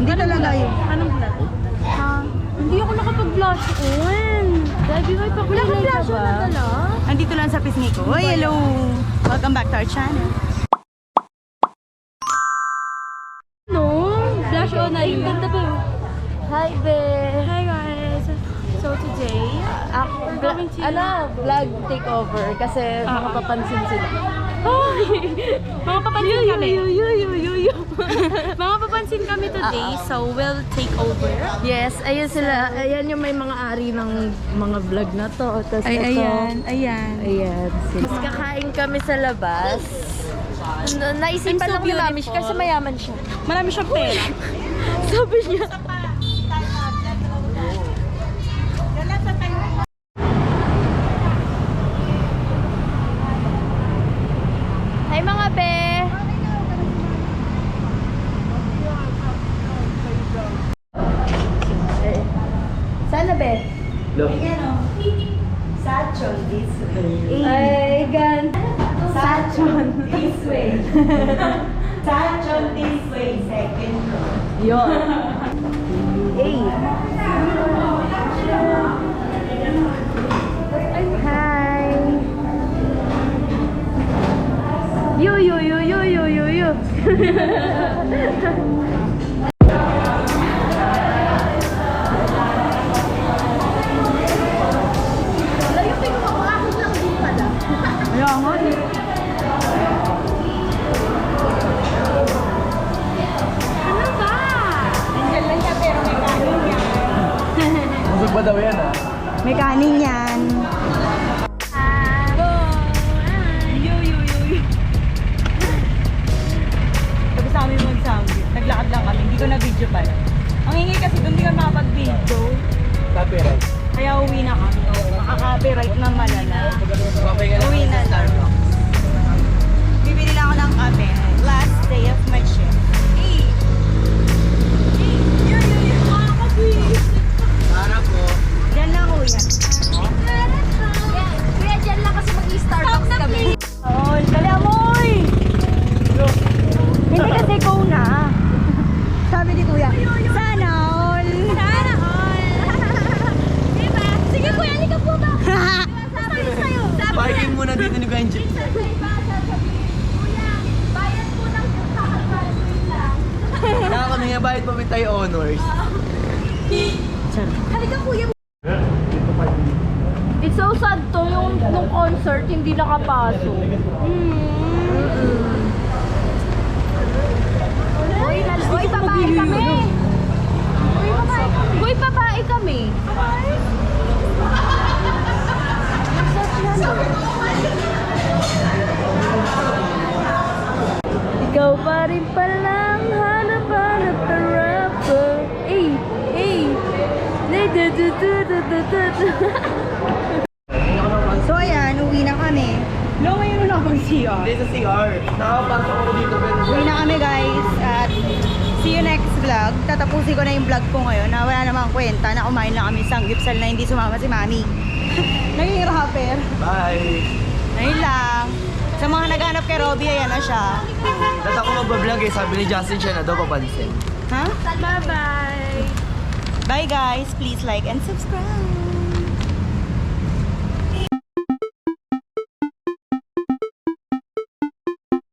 Hindi talaga yun. Anong vlog? Hindi ako nakapag-blush on. Dahil may pakulay ka ba? Andito lang sa pisngi ko. Oy, hello! Welcome back to our channel. No? Blush on na rin. Ganda ba yun? Hi, be! Hi, guys! So today, we're going to... Vlog takeover kasi makapapansin sila. Mga papansin kami. Mga papansin kami today, so we'll take over. Yes, ayun sila. Ayan yung may mga ari ng mga vlog na to. Tapos Ayan. Ayan. Mas kakain kami sa labas. Naisipan I'm so lang ni Mami beautiful. kasi mayaman siya. Marami siyang pera. Sabi niya. Hi mga be! Sana be? Sachon this way. Ay, gan. Sachon this way. Sachon this way. Second floor. Yun. Hey. Hi. Yo. Kaya nga eh. Ano ba? Nandiyan lang siya pero may kanin yan. Busog ba daw yan ah? May kanin yan. Sabi sa amin mag-sound. Naglakad lang kami. Hindi ko na video pa. Ang ingay kasi doon hindi ka makapag-video. Copyright. Kaya uwi na kami. Makaka-copyright ng malala. Papahinga lang Uwi kami na sa lang. Starbucks. Bibili lang ako ng kape. Last day of my shift. Hey! Para po. Diyan lang kuya. Kaya dyan lang kasi mag-Starbucks kami. Oo, dali amoy! Hindi kasi go na. Sabi ni kuya, sana all! Sana all! Diba? Sige kuya, halika po ba? Sabi sa'yo. Parking muna dito ni Benji. Kuya, bayad po ng kakatwalin lang. Nakakamiya bayad pa tayo honors. Halika kuya. It's so sad to yung nung concert hindi nakapasok. Uy, babae kami. Uy, babae kami. Ikaw pa rin palang hanap-hanap na rapper. Ay. So ayan, uwi na kami. No, ngayon na ako CR. Hindi sa CR. Nakapasok ako dito pero Uwi na kami guys at see you next vlog. Tatapusin ko na yung vlog ko ngayon na wala namang kwenta na kumain lang kami sa gipsal na hindi sumama si Mami. Naging rapper. bye. Ayun lang. Sa mga naghanap kay Robby, ayan na siya. Dati ako magbablog eh. Sabi ni Justin siya na daw papansin. Ha? Bye-bye! Bye guys. Please like and subscribe.